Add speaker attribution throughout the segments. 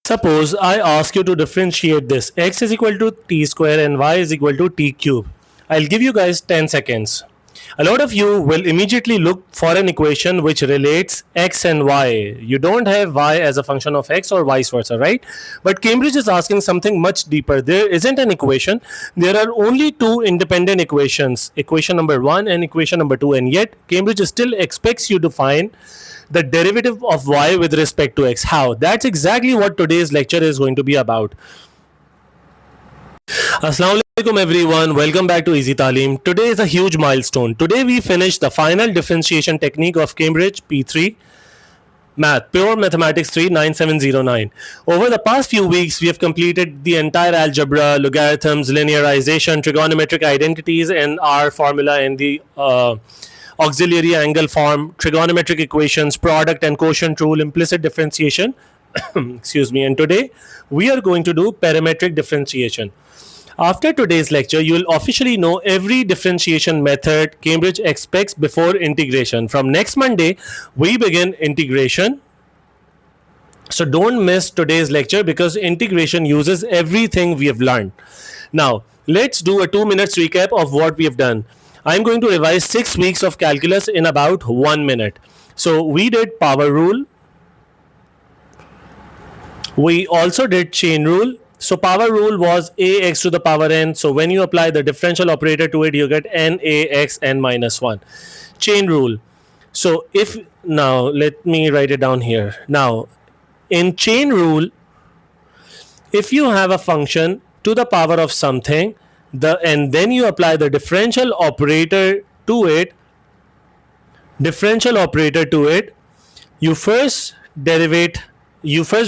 Speaker 1: Suppose I ask you to differentiate this x is equal to t square and y is equal to t cube. I'll give you guys 10 seconds. A lot of you will immediately look for an equation which relates x and y. You don't have y as a function of x or vice versa, right? But Cambridge is asking something much deeper. There isn't an equation. There are only two independent equations, equation number 1 and equation number 2, and yet Cambridge still expects you to find the derivative of y with respect to x. How? That's exactly what today's lecture is going to be about. Assalamu alaikum everyone, welcome back to Easy Taleem. Today is a huge milestone. Today we finished the final differentiation technique of Cambridge P3 Math, Pure Mathematics 3 9709. Over the past few weeks, we have completed the entire algebra, logarithms, linearization, trigonometric identities, and our formula in the auxiliary angle form, trigonometric equations, product and quotient rule, implicit differentiation. Excuse me. And today we are going to do parametric differentiation. After today's lecture, you will officially know every differentiation method Cambridge expects before integration. From next Monday, we begin integration. So don't miss today's lecture because integration uses everything we have learned. Now, let's do a 2 minutes recap of what we have done. I'm going to revise 6 weeks of calculus in about 1 minute. So we did power rule. We also did chain rule. So power rule was ax to the power n. So when you apply the differential operator to it, you get n ax n minus 1. Chain rule. So if now let me write it down here. Now in chain rule, if you have a function to the power of something, and then you apply the differential operator to it, you first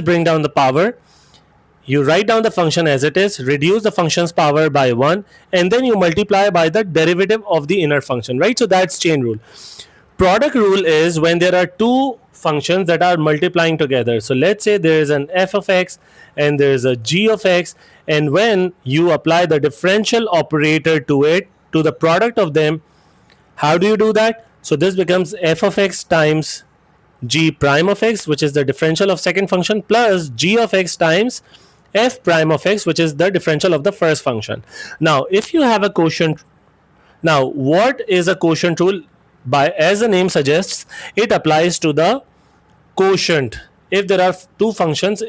Speaker 1: bring down the power, you write down the function as it is, reduce the function's power by 1, and then you multiply by the derivative of the inner function, right? So that's chain rule. Product rule is when there are two functions that are multiplying together. So let's say there is an f of x and there is a g of x, and when you apply the differential operator to it, to the product of them, how do you do that? So this becomes f of x times g prime of x, which is the differential of second function, plus g of x times f prime of x, which is the differential of the first function. Now if you have a quotient, now what is a quotient rule? As the name suggests, it applies to the quotient if there are two functions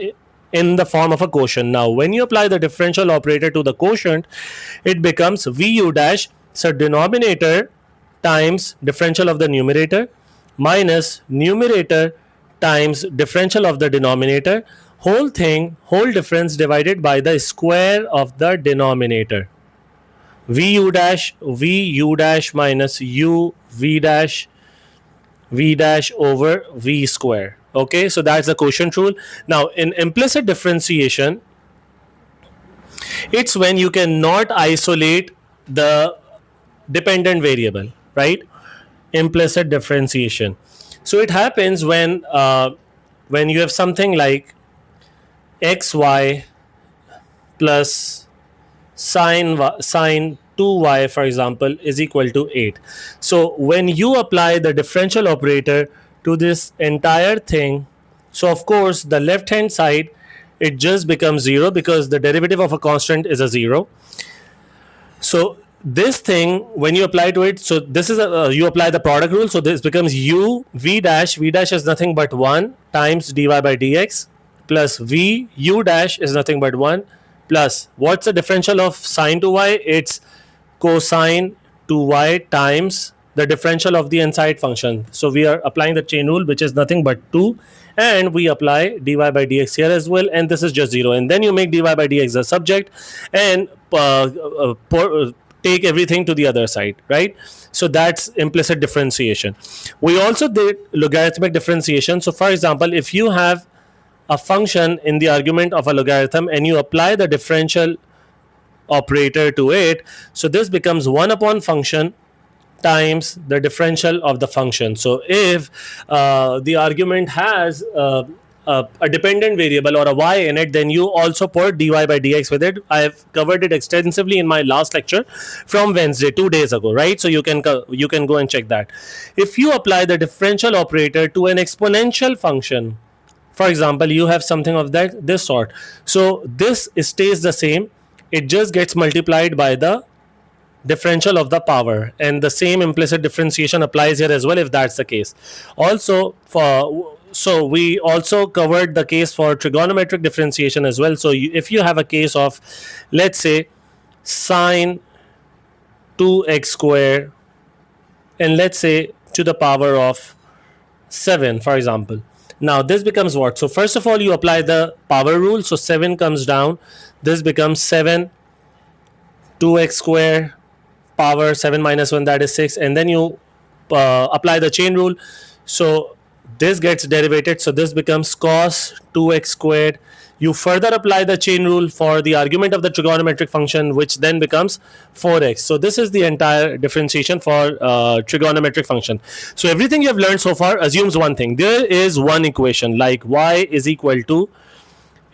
Speaker 1: in the form of a quotient. Now when you apply the differential operator to the quotient, it becomes vu dash, so denominator times differential of the numerator minus numerator times differential of the denominator, whole difference divided by the square of the denominator. vu dash minus u v dash over v square. Okay, so that's the quotient rule. Now in implicit differentiation, it's when you cannot isolate the dependent variable, right? Implicit differentiation. So it happens when you have something like xy plus sine 2y, for example, is equal to 8. So when you apply the differential operator to this entire thing, so of course the left hand side, it just becomes 0 because the derivative of a constant is a 0. So this thing, when you apply to it, so this is you apply the product rule, so this becomes u v dash is nothing but 1 times dy by dx plus v u dash is nothing but 1 plus, what's the differential of sine to y? It's cosine 2y times the differential of the inside function. So we are applying the chain rule, which is nothing but 2, and we apply dy by dx here as well, and this is just 0, and then you make dy by dx the subject and take everything to the other side, right? So that's implicit differentiation. We also did logarithmic differentiation. So for example, if you have a function in the argument of a logarithm and you apply the differential operator to it, so this becomes 1 upon function times the differential of the function. So if the argument has a dependent variable or a y in it, then you also put dy by dx with it. I have covered it extensively in my last lecture from Wednesday, 2 days ago, right? So you can go and check that. If you apply the differential operator to an exponential function, For example, you have something of that this sort. So this stays the same. It just gets multiplied by the differential of the power, and the same implicit differentiation applies here as well if that's the case. Also, so we also covered the case for trigonometric differentiation as well. So if you have a case of, let's say, sine 2x square and let's say to the power of 7, for example. Now this becomes what? So first of all, you apply the power rule. So 7 comes down. This becomes 7 2x square power 7 minus 1, that is 6. And then you apply the chain rule. So this gets derivated. So this becomes cos 2x squared. You further apply the chain rule for the argument of the trigonometric function, which then becomes 4x. So this is the entire differentiation for trigonometric function. So everything you have learned so far assumes one thing. There is one equation like y is equal to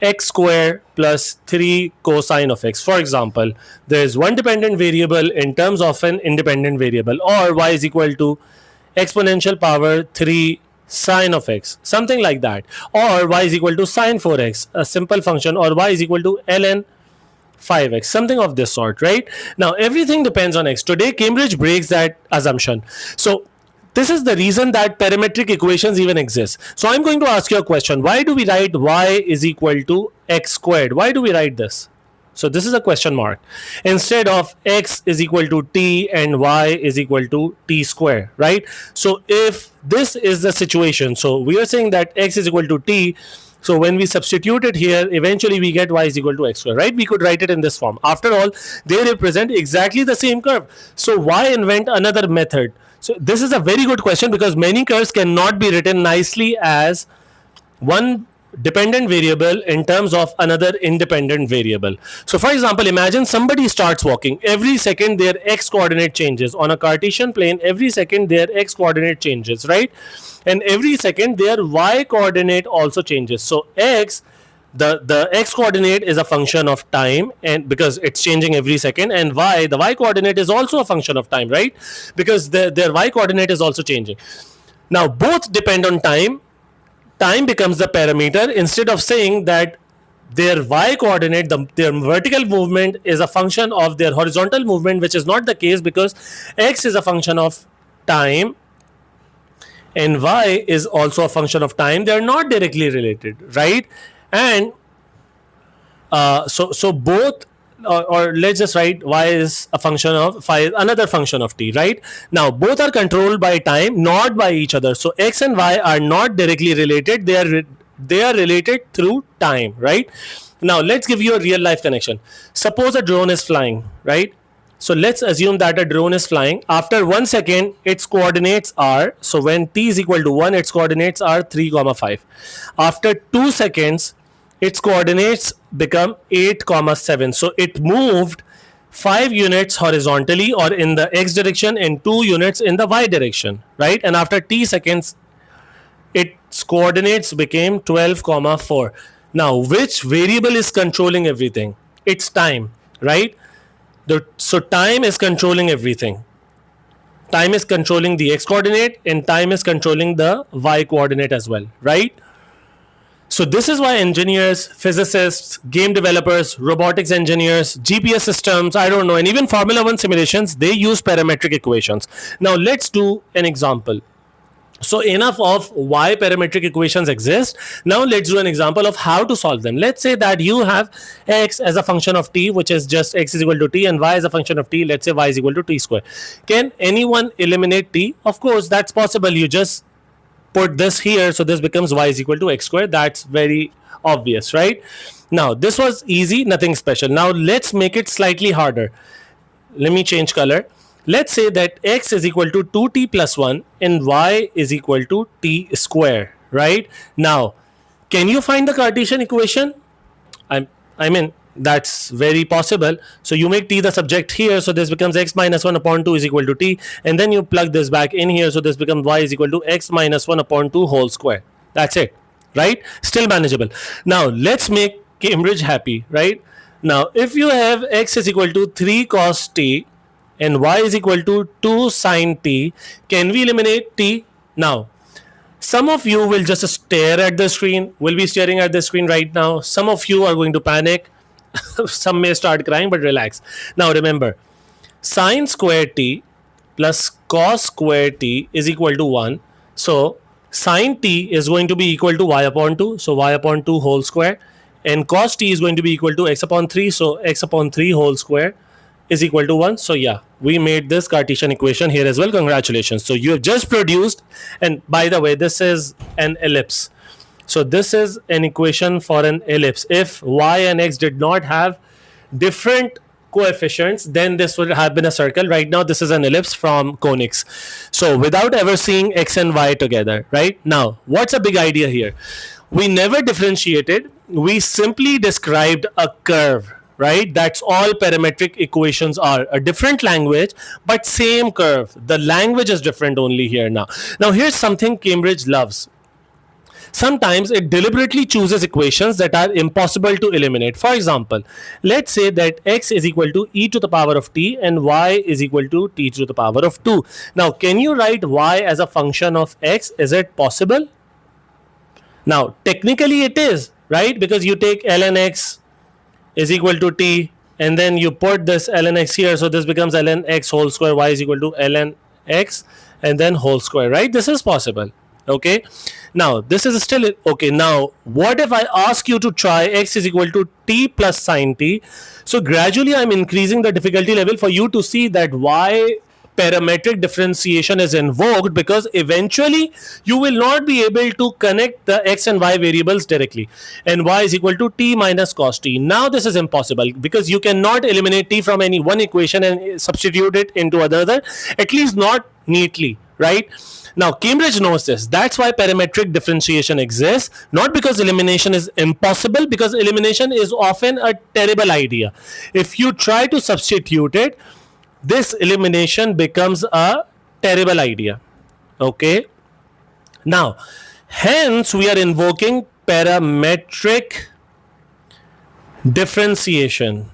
Speaker 1: x square plus 3 cosine of x. For example, there is one dependent variable in terms of an independent variable, or y is equal to exponential power 3 sine of x, something like that, or y is equal to sine 4x, a simple function, or y is equal to ln 5x, something of this sort, right? Now everything depends on x. Today Cambridge breaks that assumption. So this is the reason that parametric equations even exist. So I'm going to ask you a question. Why do we write y is equal to x squared? Why do we write this? So this is a question mark instead of x is equal to t and y is equal to t square, right? So if this is the situation, so we are saying that x is equal to t. So when we substitute it here, eventually we get y is equal to x square, right? We could write it in this form. After all, they represent exactly the same curve. So why invent another method? So this is a very good question, because many curves cannot be written nicely as one dependent variable in terms of another independent variable. So for example, imagine somebody starts walking. Every second their x coordinate changes. On a Cartesian plane, every second their x coordinate changes, right? And every second their y coordinate also changes. So x, the x coordinate is a function of time, and because it's changing every second, and the y coordinate is also a function of time, right? Because their y coordinate is also changing. Now both depend on time. Time becomes the parameter. Instead of saying that their y coordinate, their vertical movement is a function of their horizontal movement, which is not the case, because x is a function of time and y is also a function of time. They are not directly related, right? And so both, or let's just write y is a function of phi, another function of t, right? Now both are controlled by time, not by each other. So x and y are not directly related. They are related through time, right? Now let's give you a real life connection. Suppose a drone is flying, right? So let's assume that a drone is flying. After 1 second, its coordinates are, so when t is equal to 1, its coordinates are 3, 5. After 2 seconds, its coordinates become 8, 7. So it moved 5 units horizontally or in the x direction and 2 units in the y direction, right? And after t seconds, its coordinates became 12, 4. Now, which variable is controlling everything? It's time, right? So time is controlling everything. Time is controlling the x coordinate and time is controlling the y coordinate as well, right? So this is why engineers, physicists, game developers, robotics engineers, GPS systems, I don't know, and even Formula 1 simulations, they use parametric equations. Now let's do an example. So enough of why parametric equations exist. Now let's do an example of how to solve them. Let's say that you have x as a function of t, which is just x is equal to t, and y as a function of t. Let's say y is equal to t square. Can anyone eliminate t? Of course, that's possible. You just put this here, so this becomes y is equal to x square. That's very obvious, right? Now this was easy, nothing special. Now let's make it slightly harder. Let me change color. Let's say that x is equal to 2t plus 1 and y is equal to t square, right? Now, can you find the Cartesian equation? I mean, that's very possible. So you make t the subject here, so this becomes x minus 1 upon 2 is equal to t, and then you plug this back in here, so this becomes y is equal to x minus 1 upon 2 whole square. That's it, right? Still manageable. Now, let's make Cambridge happy, right? Now, if you have x is equal to 3 cos t, and y is equal to 2 sine t, can we eliminate t? Now, Some of you will just stare at the screen, will be staring at the screen right now. Some of you are going to panic. Some may start crying, but relax. Now remember, sine square t plus cos square t is equal to 1. So sine t is going to be equal to y upon 2. So y upon 2 whole square. And cos t is going to be equal to x upon 3. So x upon 3 whole square is equal to 1. So yeah, we made this Cartesian equation here as well. Congratulations. So you have just produced, and by the way, this is an ellipse. So this is an equation for an ellipse. If y and x did not have different coefficients, then this would have been a circle. Right now this is an ellipse from conics. So without ever seeing x and y together, right? Now what's a big idea here? We never differentiated, we simply described a curve, right? That's all parametric equations are. A different language, but same curve. The language is different only here now. Now here's something Cambridge loves. Sometimes it deliberately chooses equations that are impossible to eliminate. For example, let's say that x is equal to e to the power of t and y is equal to t to the power of 2. Now, can you write y as a function of x? Is it possible? Now, technically it is, right? Because you take ln x is equal to t and then you put this ln x here. So this becomes ln x whole square, y is equal to ln x and then whole square, right? This is possible. Okay, now this is still okay. Now what if I ask you to try x is equal to t plus sine t? So gradually I'm increasing the difficulty level for you to see that why parametric differentiation is invoked, because eventually you will not be able to connect the x and y variables directly, and y is equal to t minus cos t. Now this is impossible because you cannot eliminate t from any one equation and substitute it into another, at least not neatly, right? Now, Cambridge knows this. That's why parametric differentiation exists. Not because elimination is impossible, because elimination is often a terrible idea. If you try to substitute it, this elimination becomes a terrible idea. Okay? Now, hence we are invoking parametric differentiation.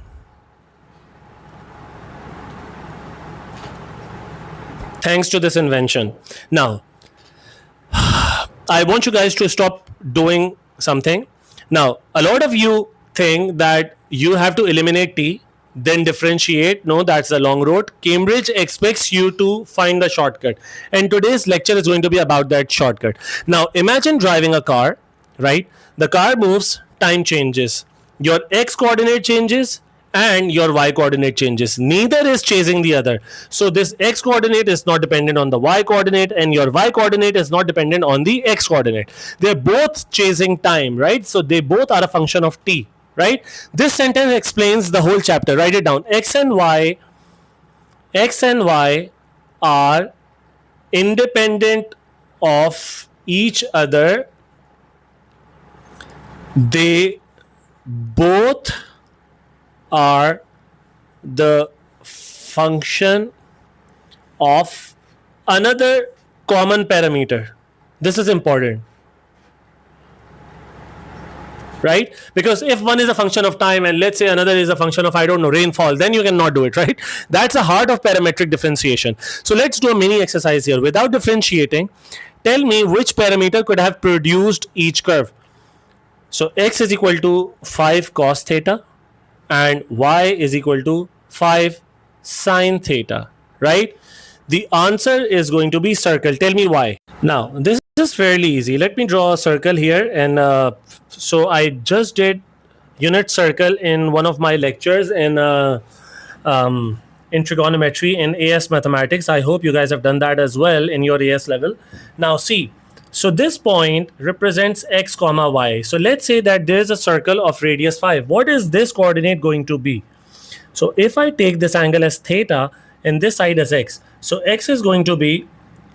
Speaker 1: Thanks to this invention. Now, I want you guys to stop doing something. Now, a lot of you think that you have to eliminate t, then differentiate. No, that's a long road. Cambridge expects you to find a shortcut. And today's lecture is going to be about that shortcut. Now, imagine driving a car, right? The car moves, time changes. Your x coordinate changes, and your y coordinate changes. Neither is chasing the other. So this x coordinate is not dependent on the y coordinate, and your y coordinate is not dependent on the x coordinate. They're both chasing time, right? So they both are a function of t, right? This sentence explains the whole chapter. Write it down. X and y are independent of each other. They both are the function of another common parameter. This is important, right? Because if one is a function of time and let's say another is a function of, I don't know, rainfall, then you cannot do it, right? That's the heart of parametric differentiation. So let's do a mini exercise here. Without differentiating, tell me which parameter could have produced each curve. So x is equal to 5 cos theta and y is equal to 5 sine theta, right? The answer is going to be circle. Tell me why. Now, this is fairly easy. Let me draw a circle here. And so I just did unit circle in one of my lectures in trigonometry in AS mathematics. I hope you guys have done that as well in your AS level. Now see, so this point represents x comma y. So let's say that there is a circle of radius 5. What is this coordinate going to be? So if I take this angle as theta and this side as x, so x is going to be,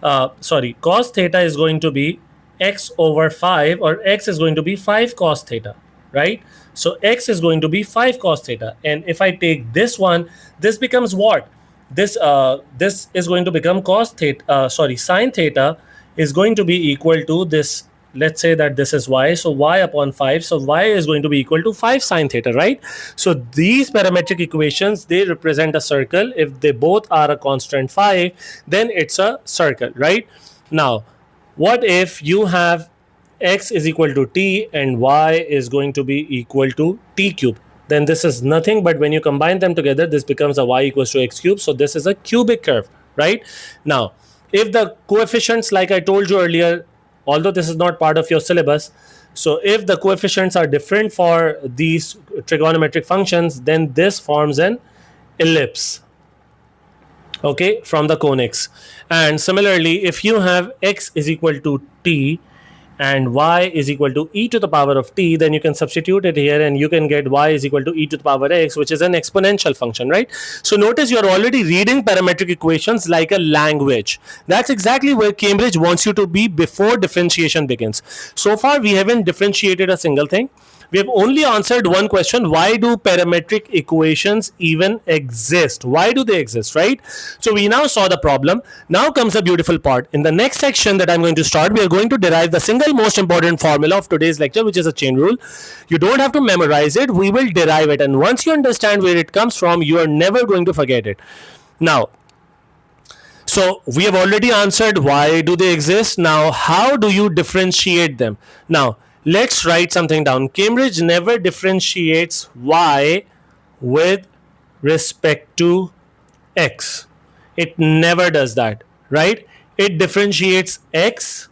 Speaker 1: cos theta is going to be x over 5, or x is going to be 5 cos theta, right? So x is going to be 5 cos theta. And if I take this one, this becomes what? This is going to become cos theta, sine theta is going to be equal to this. Let's say that this is y, so y upon 5, so y is going to be equal to 5 sine theta, right? So these parametric equations, they represent a circle. If they both are a constant 5, then it's a circle, right? Now, What if you have x is equal to t and y is going to be equal to t cube? Then this is nothing but when you combine them together, this becomes a y equals to x cube. So this is a cubic curve, right? Now, if the coefficients, like I told you earlier, although this is not part of your syllabus, so if the coefficients are different for these trigonometric functions, then this forms an ellipse, okay, from the conics. And similarly, if you have x is equal to t and y is equal to e to the power of t, then you can substitute it here and you can get y is equal to e to the power x, which is an exponential function, right? So notice you're already reading parametric equations like a language. That's exactly where Cambridge wants you to be before differentiation begins. So far we haven't differentiated a single thing. We have only answered one question: why do parametric equations even exist? Why do they exist, right? So we now saw the problem. Now comes the beautiful part. In the next section that I'm going to start, we are going to derive the single most important formula of today's lecture, which is a chain rule. You don't have to memorize it, we will derive it, and once you understand where it comes from, you are never going to forget it. Now, so we have already answered why do they exist. Now, how do you differentiate them? Now, let's write something down. Cambridge never differentiates y with respect to x. It never does that, right? It differentiates x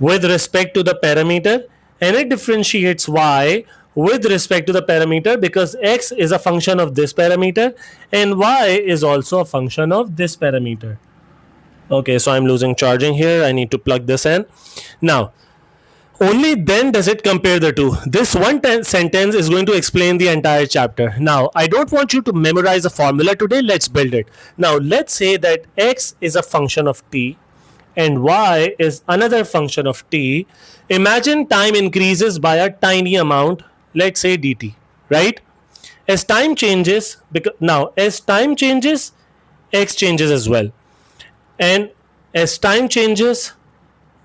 Speaker 1: with respect to the parameter, and it differentiates y with respect to the parameter because x is a function of this parameter and y is also a function of this parameter. Okay, so I'm losing charging here. I need to plug this in. Now, only then does it compare the two. This one sentence is going to explain the entire chapter. Now, I don't want you to memorize a formula today. Let's build it. Now, let's say that x is a function of t and y is another function of t. Imagine time increases by a tiny amount, let's say dt, right? As time changes, as time changes, x changes as well. And as time changes,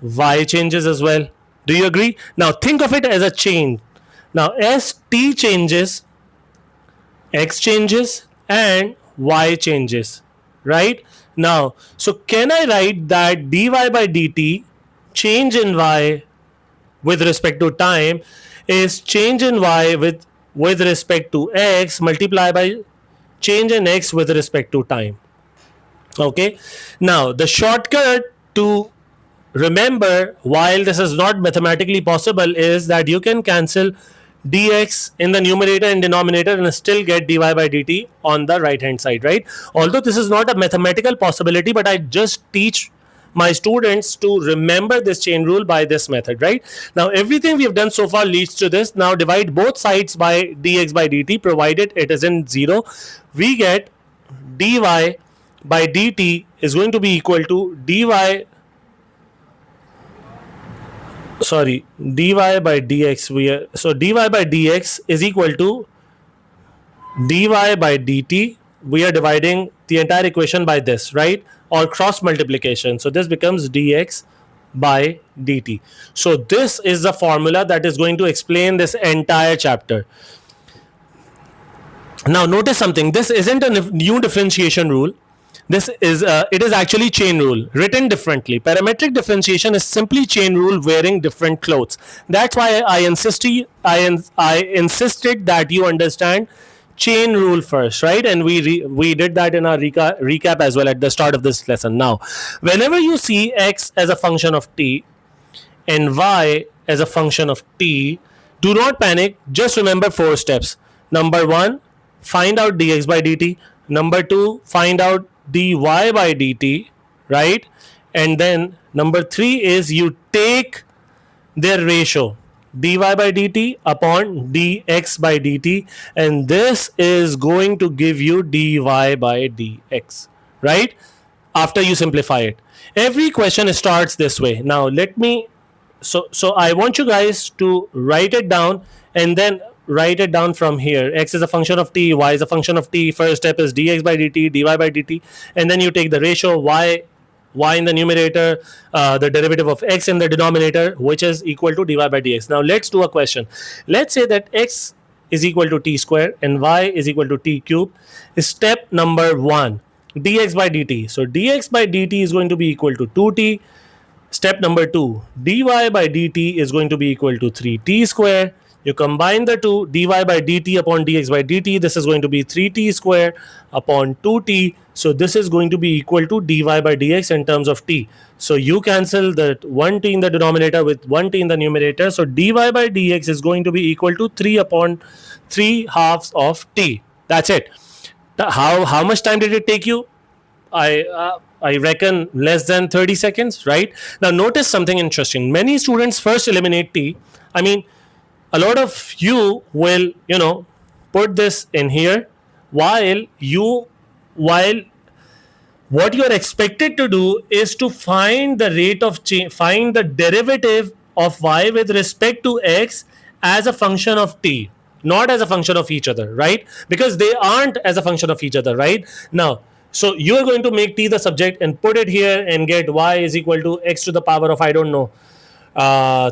Speaker 1: y changes as well. Do you agree? Now think of it as a chain. Now as t changes, x changes and y changes, right? Now, so can I write that dy by dt, change in y with respect to time, is change in y with respect to x multiplied by change in x with respect to time. Okay. Now the shortcut to remember, while this is not mathematically possible, is that you can cancel dx in the numerator and denominator and still get dy by dt on the right hand side, right? Although this is not a mathematical possibility, but I just teach my students to remember this chain rule by this method, right? Now everything we have done so far leads to this. Now divide both sides by dx by dt, provided it isn't 0. We get dy by dt is going to be equal to dy by dx. So dy by dx is equal to dy by dt. We are dividing the entire equation by this, right? Or cross multiplication. So this becomes dx by dt. So this is the formula that is going to explain this entire chapter. Now notice something. This isn't a new differentiation rule. This is it is actually chain rule written differently. Parametric differentiation is simply chain rule wearing different clothes. That's why I insisted that you understand chain rule first, right? And we did that in our recap as well at the start of this lesson. Now, whenever you see x as a function of t and y as a function of t, do not panic. Just remember 4 steps. Number 1, find out dx by dt. Number 2, find out dy by dt, right? And then number 3 is you take their ratio, dy by dt upon dx by dt, and this is going to give you dy by dx, right? After you simplify it. Every question starts this way. Now let me, so I want you guys to write it down and then write it down from here. X is a function of t, y is a function of t. First step is dx by dt, dy by dt, and then you take the ratio y in the numerator, the derivative of x in the denominator, which is equal to dy by dx. Now let's do a question. Let's say that x is equal to t square and y is equal to t cube. Step number 1, dx by dt. So dx by dt is going to be equal to 2t. Step number 2, dy by dt is going to be equal to 3t square. You combine the two, dy by dt upon dx by dt, this is going to be 3t square upon 2t. So this is going to be equal to dy by dx in terms of t. So you cancel the 1t in the denominator with 1t in the numerator. So dy by dx is going to be equal to 3 upon 3 halves of t. That's it. How much time did it take you? I reckon less than 30 seconds, right? Now notice something interesting. Many students first eliminate t. I mean, a lot of you will, put this in here while what you are expected to do is to find the rate of change, find the derivative of y with respect to x as a function of t, not as a function of each other, right? Because they aren't as a function of each other, right? Now, so you are going to make t the subject and put it here and get y is equal to x to the power of, I don't know,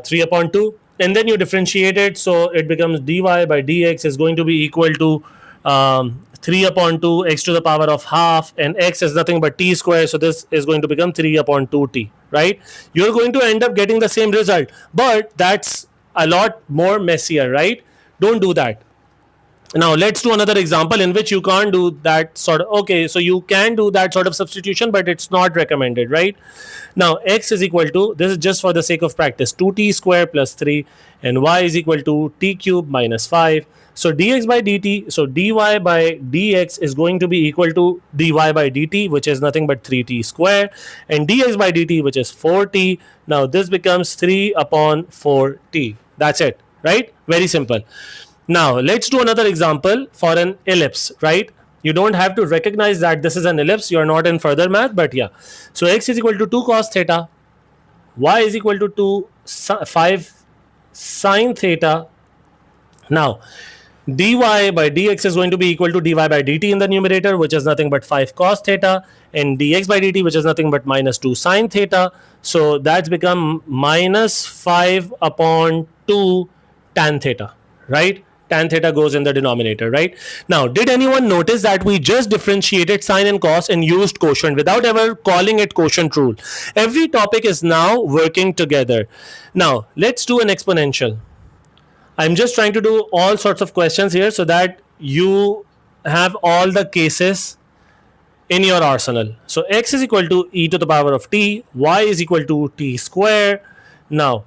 Speaker 1: 3 upon 2. And then you differentiate it. So it becomes dy by dx is going to be equal to 3 upon 2 x to the power of half. And x is nothing but t square. So this is going to become 3 upon 2t, right? You're going to end up getting the same result. But that's a lot more messier, right? Don't do that. Now let's do another example in which you can't do that sort of, okay, so you can do that sort of substitution, but it's not recommended, right? Now x is equal to, this is just for the sake of practice, 2t square plus 3, and y is equal to t cube minus 5. So dx by dt, so dy by dx is going to be equal to dy by dt, which is nothing but 3t square, and dx by dt, which is 4t. Now this becomes 3 upon 4t. That's it, right? Very simple. Now let's do another example for an ellipse, right? You don't have to recognize that this is an ellipse. You are not in further math, but yeah. So x is equal to 2 cos theta, y is equal to 5 sin theta. Now dy by dx is going to be equal to dy by dt in the numerator, which is nothing but 5 cos theta, and dx by dt, which is nothing but minus 2 sin theta. So that's become minus 5 upon 2 tan theta, right? Tan theta goes in the denominator, right? Now, did anyone notice that we just differentiated sine and cos and used quotient without ever calling it quotient rule? Every topic is now working together. Now, let's do an exponential. I'm just trying to do all sorts of questions here so that you have all the cases in your arsenal. So, x is equal to e to the power of t, y is equal to t square. Now,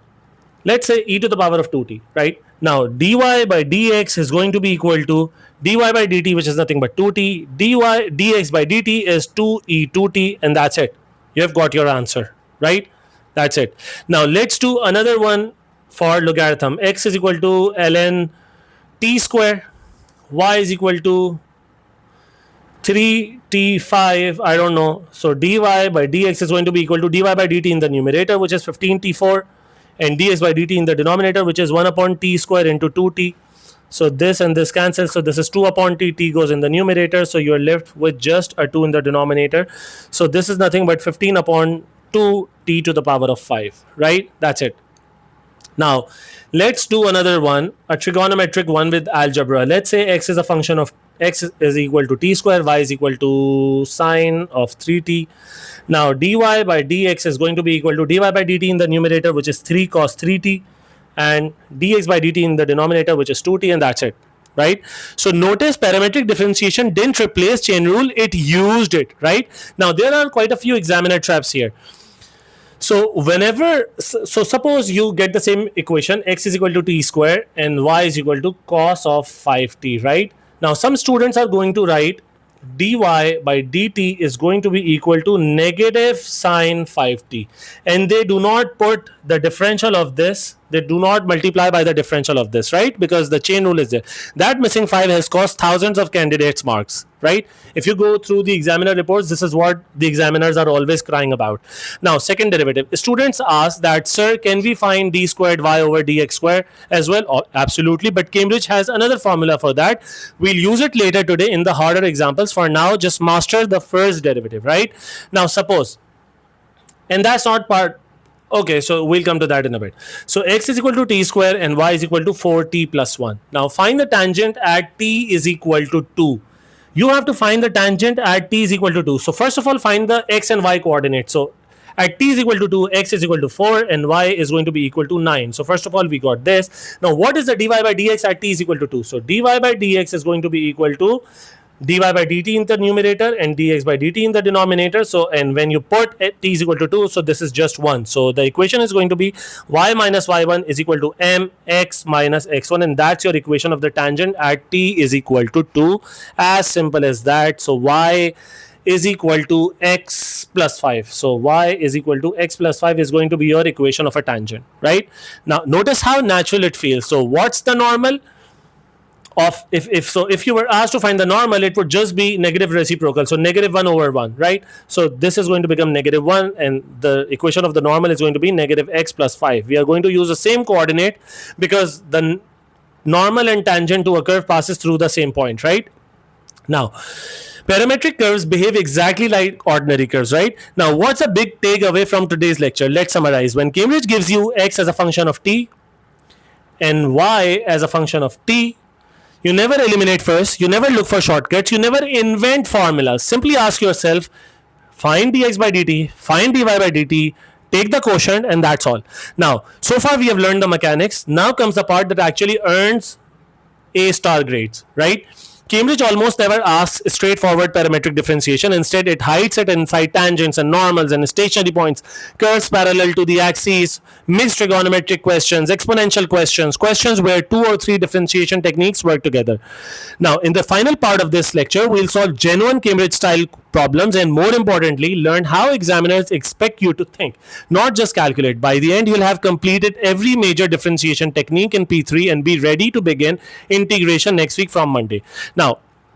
Speaker 1: let's say e to the power of 2t, right? Now, dy by dx is going to be equal to dy by dt, which is nothing but 2t. Dx by dt is 2e2t, and that's it. You have got your answer, right? That's it. Now, let's do another one for logarithm. X is equal to ln t square. Y is equal to 3t5, I don't know. So, dy by dx is going to be equal to dy by dt in the numerator, which is 15t4. And dx by dt in the denominator, which is 1 upon t square into 2t. So this and this cancels. So this is 2 upon t. T goes in the numerator. So you're left with just a 2 in the denominator. So this is nothing but 15 upon 2 t to the power of 5. Right? That's it. Now, let's do another one, a trigonometric one with algebra. Let's say x is a function of x is equal to t square, y is equal to sine of 3t. Now, dy by dx is going to be equal to dy by dt in the numerator, which is 3 cos 3t, and dx by dt in the denominator, which is 2t, and that's it. Right? So notice parametric differentiation didn't replace chain rule, it used it, right? Now, there are quite a few examiner traps here. So suppose you get the same equation, x is equal to t square and y is equal to cos of 5t, right? Now, some students are going to write dy by dt is going to be equal to negative sine 5t, and they do not put the differential of this, they do not multiply by the differential of this, right? Because the chain rule is there. That missing 5 has cost thousands of candidates marks, right? If you go through the examiner reports, this is what the examiners are always crying about. Now, second derivative. Students ask that, sir, can we find d squared y over dx square as well? Oh, absolutely, but Cambridge has another formula for that. We'll use it later today in the harder examples. For now, just master the first derivative, right? Now, suppose, and that's not part. Okay, so we'll come to that in a bit. So x is equal to t square and y is equal to 4t plus 1. Now find the tangent at t is equal to 2. You have to find the tangent at t is equal to 2. So first of all, find the x and y coordinates. So At t is equal to 2, x is equal to 4, and y is going to be equal to 9. So first of all, we got this. Now, what is the dy by dx at t is equal to 2? So dy by dx is going to be equal to dy by dt in the numerator and dx by dt in the denominator. So, and when you put t is equal to 2, so this is just 1. So the equation is going to be y minus y1 is equal to mx minus x1, and that's your equation of the tangent at t is equal to 2. As simple as that. So y is equal to x plus 5. So y is equal to x plus 5 is going to be your equation of a tangent, right? Now notice how natural it feels. So what's the normal of, if you were asked to find the normal, it would just be negative reciprocal, so negative 1 over 1, right? So this is going to become negative 1, and the equation of the normal is going to be negative x plus 5. We are going to use the same coordinate because the normal and tangent to a curve passes through the same point, right? Now, parametric curves behave exactly like ordinary curves, right? Now, what's a big takeaway from today's lecture? Let's summarize. When Cambridge gives you x as a function of t and y as a function of t, you never eliminate first, you never look for shortcuts, you never invent formulas. Simply ask yourself, find dx by dt, find dy by dt, take the quotient, and that's all. Now, so far we have learned the mechanics. Now comes the part that actually earns A star grades, right? Cambridge almost never asks straightforward parametric differentiation. Instead, it hides it inside tangents and normals and stationary points, curves parallel to the axes, mixed trigonometric questions, exponential questions, questions where 2 or 3 differentiation techniques work together. Now, in the final part of this lecture, we'll solve genuine Cambridge style problems and, more importantly, learn how examiners expect you to think, not just calculate. By the end, you'll have completed every major differentiation technique in P3 and be ready to begin integration next week from Monday. Now,